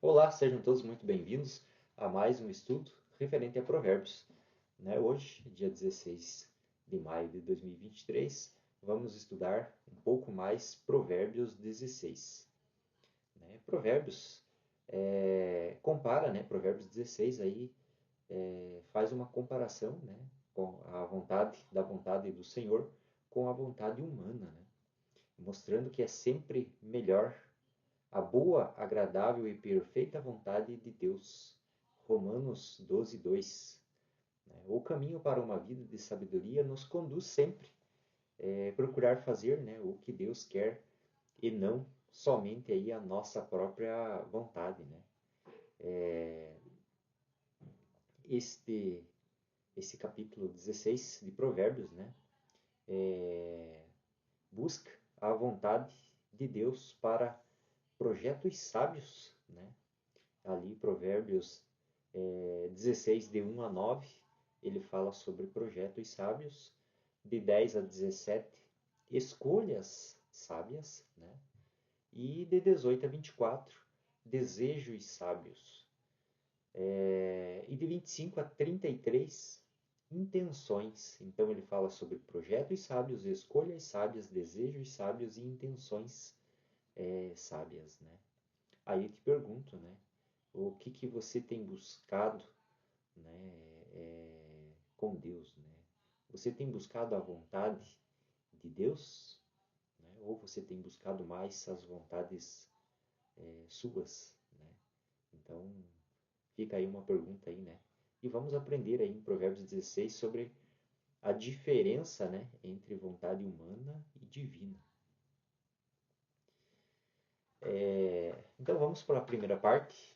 Olá, sejam todos muito bem-vindos a mais um estudo referente a Provérbios. Hoje, dia 16 de maio de 2023, vamos estudar um pouco mais Provérbios 16. Provérbios compara, Provérbios 16 aí faz uma comparação, com a vontade do Senhor com a vontade humana, mostrando que é sempre melhor a boa, agradável e perfeita vontade de Deus. Romanos 12, 2. O caminho para uma vida de sabedoria nos conduz sempre a procurar fazer o que Deus quer e não somente aí a nossa própria vontade. Este, esse capítulo 16 de Provérbios busca a vontade de Deus para projetos sábios. Ali, Provérbios 16, de 1 a 9, ele fala sobre projetos sábios. De 10 a 17, escolhas sábias. E de 18 a 24, desejos sábios. E de 25 a 33, intenções. Então ele fala sobre projetos sábios, escolhas sábias, desejos sábios e intenções sábias. Aí eu te pergunto, o que você tem buscado com Deus? Você tem buscado a vontade de Deus? Ou você tem buscado mais as vontades suas? Então, fica aí uma pergunta aí, E vamos aprender aí em Provérbios 16 sobre a diferença, entre vontade humana e divina. Então vamos para a primeira parte,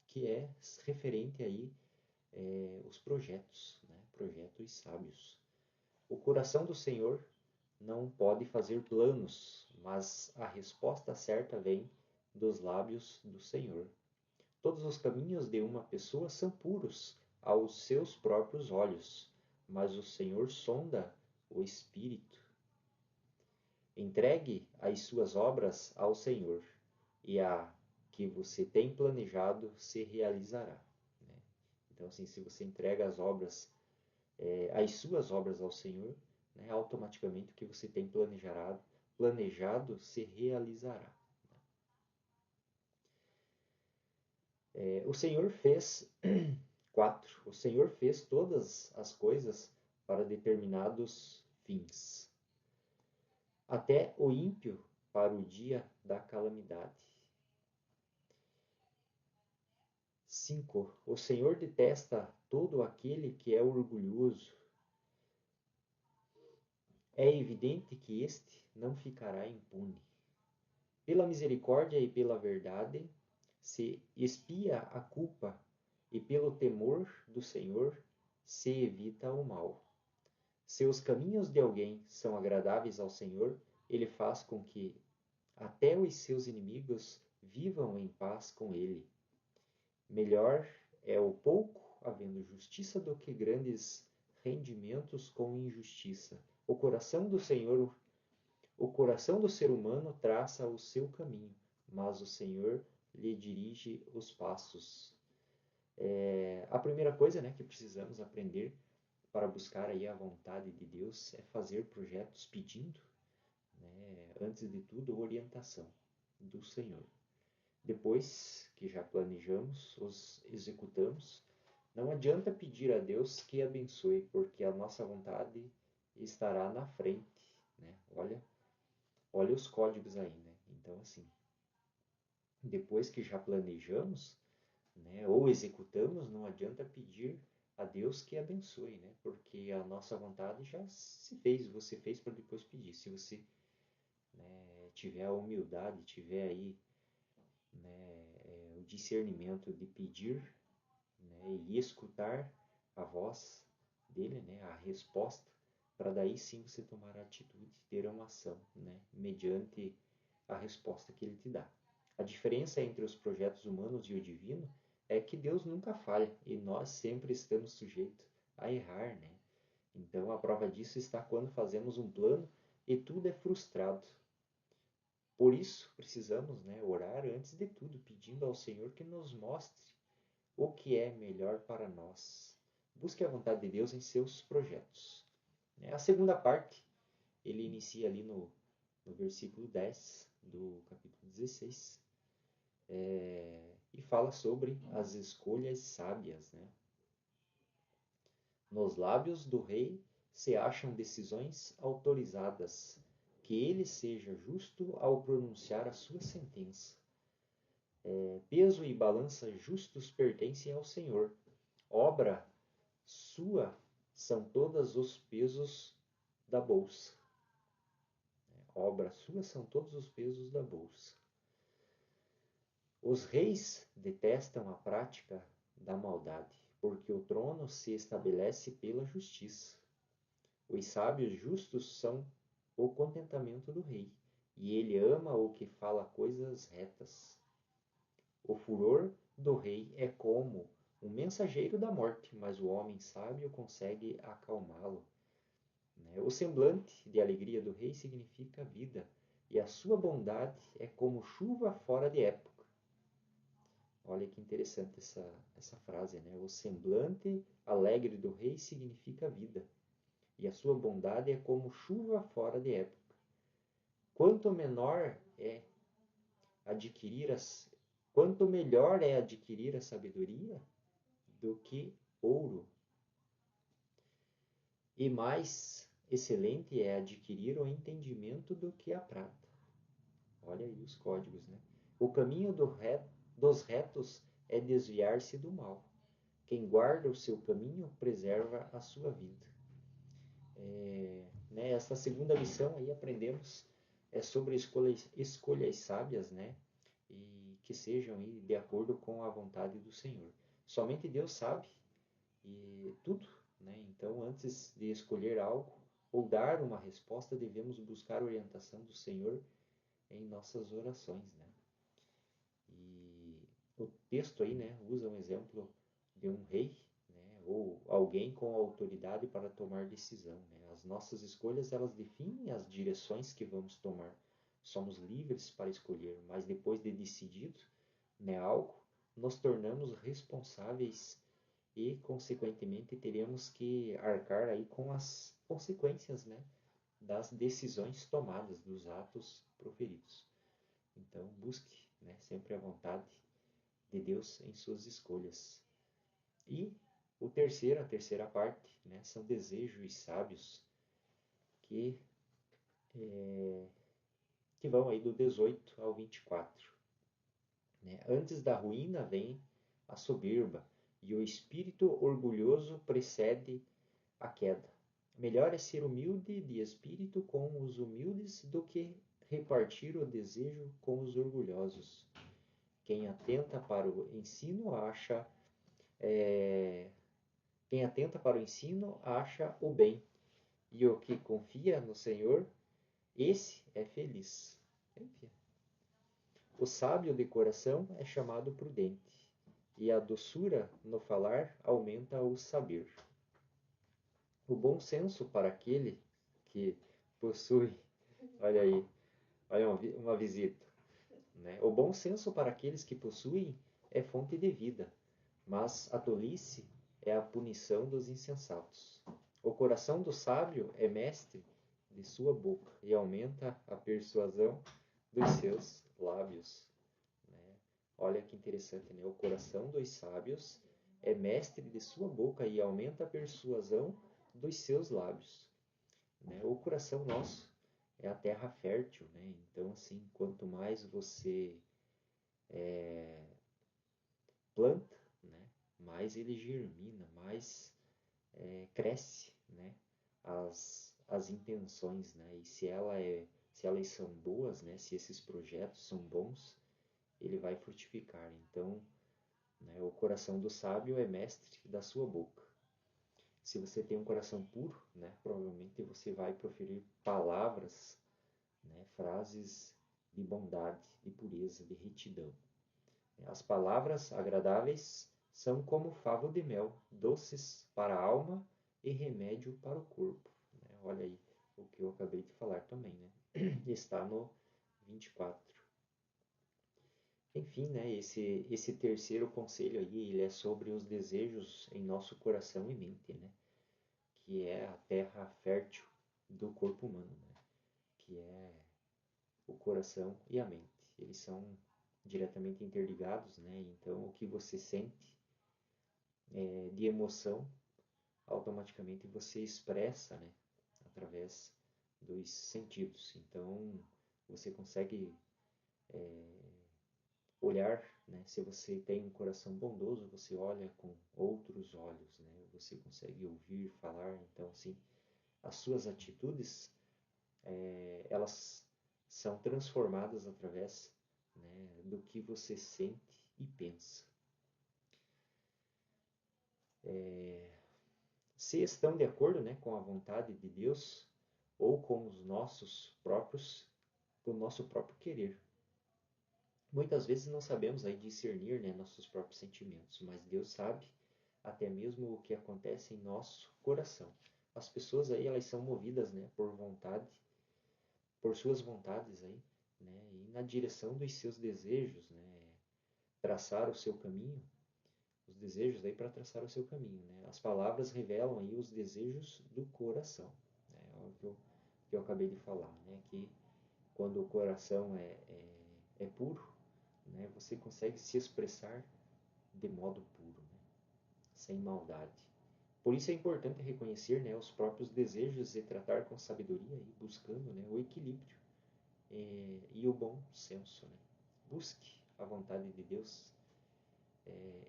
que é referente aí os projetos, projetos sábios. O coração do Senhor não pode fazer planos, mas a resposta certa vem dos lábios do Senhor. Todos os caminhos de uma pessoa são puros aos seus próprios olhos, mas o Senhor sonda o espírito. Entregue as suas obras ao Senhor, e a que você tem planejado se realizará. Então, assim, se você entrega as suas obras ao Senhor, automaticamente o que você tem planejado se realizará. O Senhor fez 4. O Senhor fez todas as coisas para determinados fins, até o ímpio para o dia da calamidade. 5. O Senhor detesta todo aquele que é orgulhoso. É evidente que este não ficará impune. Pela misericórdia e pela verdade se expia a culpa, e pelo temor do Senhor se evita o mal. Se os caminhos de alguém são agradáveis ao Senhor, ele faz com que até os seus inimigos vivam em paz com ele. Melhor é o pouco havendo justiça do que grandes rendimentos com injustiça. O coração do ser humano traça o seu caminho, mas o Senhor lhe dirige os passos. A primeira coisa que precisamos aprender para buscar aí a vontade de Deus é fazer projetos pedindo, antes de tudo, orientação do Senhor. Depois que já planejamos, os executamos, não adianta pedir a Deus que abençoe, porque a nossa vontade estará na frente. Olha os códigos aí. Então, assim, depois que já planejamos, ou executamos, não adianta pedir a Deus que abençoe, porque a nossa vontade já se fez, você fez para depois pedir. Se você tiver a humildade, tiver aí o discernimento de pedir e escutar a voz dele, a resposta, para daí sim você tomar a atitude, ter uma ação, mediante a resposta que ele te dá. A diferença entre os projetos humanos e o divino é que Deus nunca falha e nós sempre estamos sujeitos a errar. Então a prova disso está quando fazemos um plano e tudo é frustrado. Por isso, precisamos, né, orar antes de tudo, pedindo ao Senhor que nos mostre o que é melhor para nós. Busque a vontade de Deus em seus projetos. A segunda parte, ele inicia ali no versículo 10 do capítulo 16, e fala sobre as escolhas sábias, né? Nos lábios do rei se acham decisões autorizadas, que ele seja justo ao pronunciar a sua sentença. Peso e balança justos pertencem ao Senhor. Obra sua são todos os pesos da bolsa. Obra sua são todos os pesos da bolsa. Os reis detestam a prática da maldade, porque o trono se estabelece pela justiça. Os sábios justos são o contentamento do rei, e ele ama o que fala coisas retas. O furor do rei é como um mensageiro da morte, mas o homem sábio consegue acalmá-lo. O semblante de alegria do rei significa vida, e a sua bondade é como chuva fora de época. Olha que interessante essa frase, né? O semblante alegre do rei significa vida, e a sua bondade é como chuva fora de época. Quanto menor é adquirir quanto melhor é adquirir a sabedoria do que ouro, e mais excelente é adquirir o entendimento do que a prata. Olha aí os códigos, né? O caminho dos retos é desviar-se do mal. Quem guarda o seu caminho preserva a sua vida. Essa segunda lição aí aprendemos sobre escolhas sábias, né? E que sejam aí de acordo com a vontade do Senhor. Somente Deus sabe e tudo, né? Então, antes de escolher algo ou dar uma resposta, devemos buscar a orientação do Senhor em nossas orações, né? E o texto aí, né, usa um exemplo de um rei, né, ou alguém com autoridade para tomar decisão, né? As nossas escolhas, elas definem as direções que vamos tomar. Somos livres para escolher, mas depois de decidido, né, algo, nos tornamos responsáveis e, consequentemente, teremos que arcar aí com as consequências, né, das decisões tomadas, dos atos proferidos. Então, busque, né, sempre a vontade de Deus em suas escolhas. E a terceira parte, né, são desejos sábios que vão aí do 18 ao 24. Né? Antes da ruína vem a soberba, e o espírito orgulhoso precede a queda. Melhor é ser humilde de espírito com os humildes do que repartir o desejo com os orgulhosos. Quem atenta para o ensino acha o bem, e o que confia no Senhor, esse é feliz. O sábio de coração é chamado prudente, e a doçura no falar aumenta o saber. O bom senso para aquele que possui, olha aí, olha uma visita, né? O bom senso para aqueles que possuem é fonte de vida, mas a tolice é a punição dos insensatos. O coração do sábio é mestre de sua boca e aumenta a persuasão dos seus lábios. Né? Olha que interessante, né? O coração dos sábios é mestre de sua boca e aumenta a persuasão dos seus lábios. Né? O coração nosso é a terra fértil, né? Então, assim, quanto mais você planta, né, mais ele germina, mais cresce, né, as intenções, né? E se elas são boas, né, se esses projetos são bons, ele vai frutificar. Então, né, o coração do sábio é mestre da sua boca. Se você tem um coração puro, né, provavelmente você vai proferir palavras, né, frases de bondade, de pureza, de retidão. As palavras agradáveis são como favo de mel, doces para a alma e remédio para o corpo. Olha aí o que eu acabei de falar também, né? Está 24. Enfim, né, esse terceiro conselho aí, ele é sobre os desejos em nosso coração e mente, né, que é a terra fértil do corpo humano, né, que é o coração e a mente. Eles são diretamente interligados, né, então o que você sente de emoção, automaticamente você expressa, né, através dos sentidos. Então, você consegue olhar, né? Se você tem um coração bondoso, você olha com outros olhos, né? Você consegue ouvir, falar. Então, assim, as suas atitudes, elas são transformadas através, né, do que você sente e pensa. Se estão de acordo, né, com a vontade de Deus ou com os nossos próprios, com o nosso próprio querer. Muitas vezes não sabemos aí discernir, né, nossos próprios sentimentos, mas Deus sabe até mesmo o que acontece em nosso coração. As pessoas aí, elas são movidas, né, por vontade, por suas vontades aí, né, e na direção dos seus desejos, né, traçar o seu caminho, os desejos aí para traçar o seu caminho, né. As palavras revelam aí os desejos do coração, né, é o que eu acabei de falar, né, que quando o coração é puro, né, você consegue se expressar de modo puro, né, sem maldade. Por isso é importante reconhecer, né, os próprios desejos e tratar com sabedoria, e buscando, né, o equilíbrio e o bom senso. Né. Busque a vontade de Deus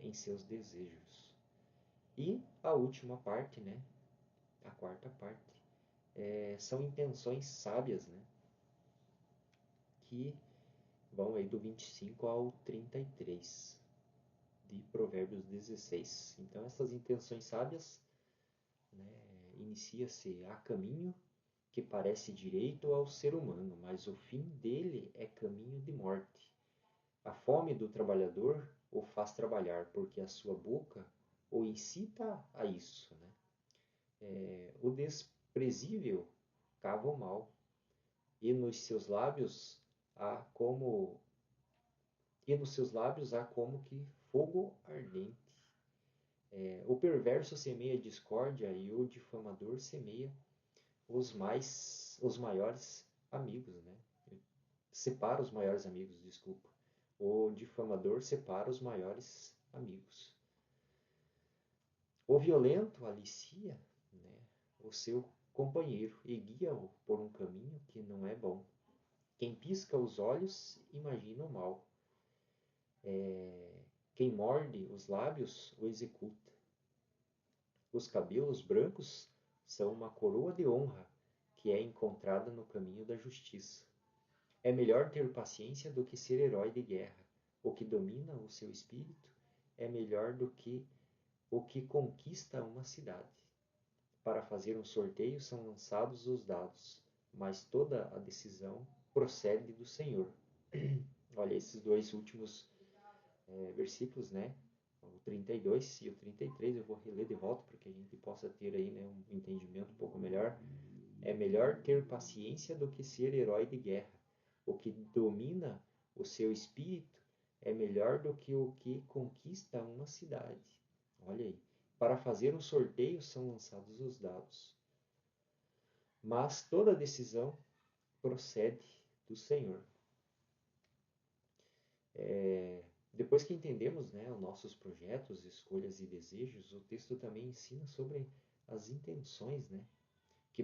em seus desejos. E a última parte, né, a quarta parte, são intenções sábias, né, que vão aí do 25 ao 33 de Provérbios 16. Então essas intenções sábias, né, inicia-se a caminho que parece direito ao ser humano, mas o fim dele é caminho de morte. A fome do trabalhador o faz trabalhar, porque a sua boca o incita a isso. Né? O desprezível cava o mal, e nos seus lábios há como que fogo ardente. O perverso semeia discórdia e o difamador semeia os maiores amigos, né? Separa os maiores amigos, desculpa. O difamador separa os maiores amigos. O violento alicia, né, o seu companheiro e guia-o por um caminho que não é bom. Quem pisca os olhos imagina o mal. Quem morde os lábios o executa. Os cabelos brancos são uma coroa de honra que é encontrada no caminho da justiça. É melhor ter paciência do que ser herói de guerra. O que domina o seu espírito é melhor do que o que conquista uma cidade. Para fazer um sorteio são lançados os dados, mas toda a decisão procede do Senhor. Olha, esses dois últimos versículos, né? O 32 e o 33, eu vou reler de volta para que a gente possa ter aí, né, um entendimento um pouco melhor. É melhor ter paciência do que ser herói de guerra. O que domina o seu espírito é melhor do que o que conquista uma cidade. Olha aí. Para fazer um sorteio são lançados os dados. Mas toda decisão procede do Senhor. Depois que entendemos, né, os nossos projetos, escolhas e desejos, o texto também ensina sobre as intenções, né, que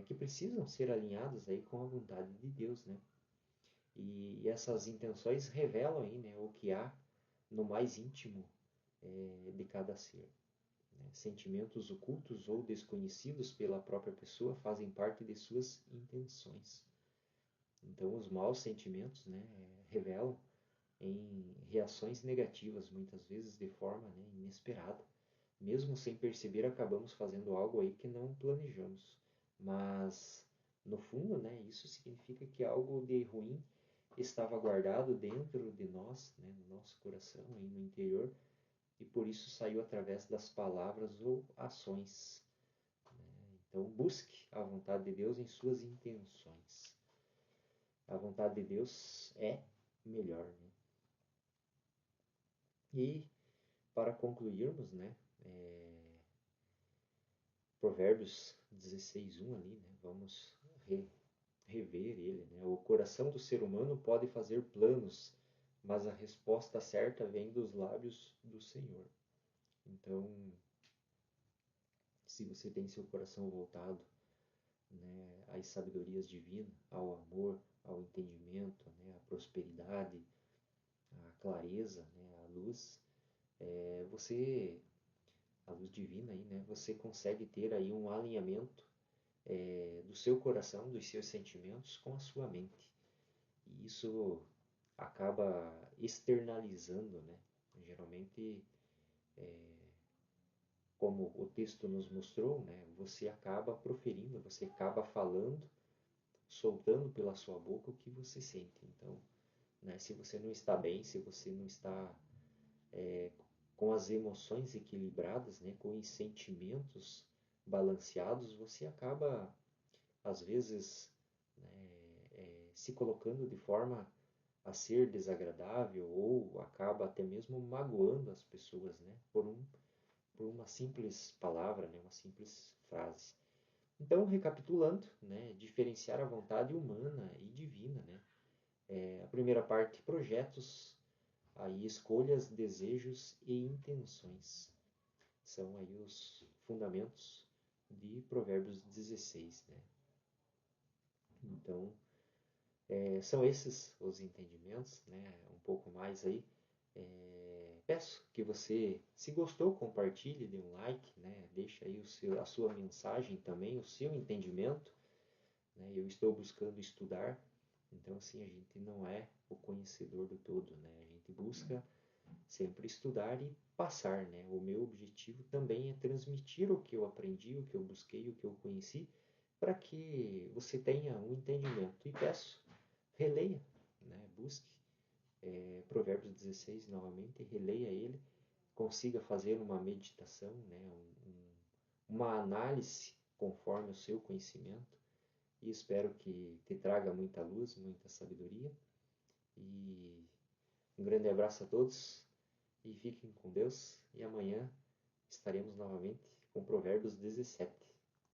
que precisam ser alinhadas aí com a vontade de Deus, né? E essas intenções revelam aí, né, o que há no mais íntimo de cada ser. Né? Sentimentos ocultos ou desconhecidos pela própria pessoa fazem parte de suas intenções. Então, os maus sentimentos, né, revelam em reações negativas, muitas vezes de forma, né, inesperada. Mesmo sem perceber, acabamos fazendo algo aí que não planejamos. Mas, no fundo, né, isso significa que algo de ruim estava guardado dentro de nós, né, no nosso coração, aí no interior, e por isso saiu através das palavras ou ações. Né? Então, busque a vontade de Deus em suas intenções. a vontade de Deus é melhor, né? E para concluirmos, né, Provérbios 16:1 ali, né, vamos rever ele, né? O coração do ser humano pode fazer planos, mas a resposta certa vem dos lábios do Senhor. Então, se você tem seu coração voltado, né, às sabedorias divinas, ao amor, ao entendimento, né, à prosperidade, à clareza, né, à luz, você, a luz divina aí, né, você consegue ter aí um alinhamento do seu coração, dos seus sentimentos com a sua mente. E isso acaba externalizando, né? Geralmente, como o texto nos mostrou, né? Você acaba proferindo, você acaba falando, soltando pela sua boca o que você sente. Então, né? Se você não está bem, se você não está com as emoções equilibradas, né? Com os sentimentos balanceados, você acaba, às vezes, se colocando de forma a ser desagradável ou acaba até mesmo magoando as pessoas, né? Por uma simples palavra, né? Uma simples frase. Então, recapitulando, né? Diferenciar a vontade humana e divina, né? A primeira parte, projetos, aí escolhas, desejos e intenções. São aí os fundamentos de Provérbios 16, né? Então, são esses os entendimentos, né? Um pouco mais aí. Peço que você, se gostou, compartilhe, dê um like, né? Deixa aí a sua mensagem também, o seu entendimento, né? Eu estou buscando estudar, então assim, a gente não é o conhecedor do todo, né? A gente busca sempre estudar e passar, né? O meu objetivo também é transmitir o que eu aprendi, o que eu busquei, o que eu conheci, para que você tenha um entendimento. E peço, releia, né? Busque Provérbios 16 novamente, releia ele, consiga fazer uma meditação, né? Uma análise conforme o seu conhecimento, e espero que te traga muita luz, muita sabedoria. E um grande abraço a todos e fiquem com Deus. E amanhã estaremos novamente com Provérbios 17.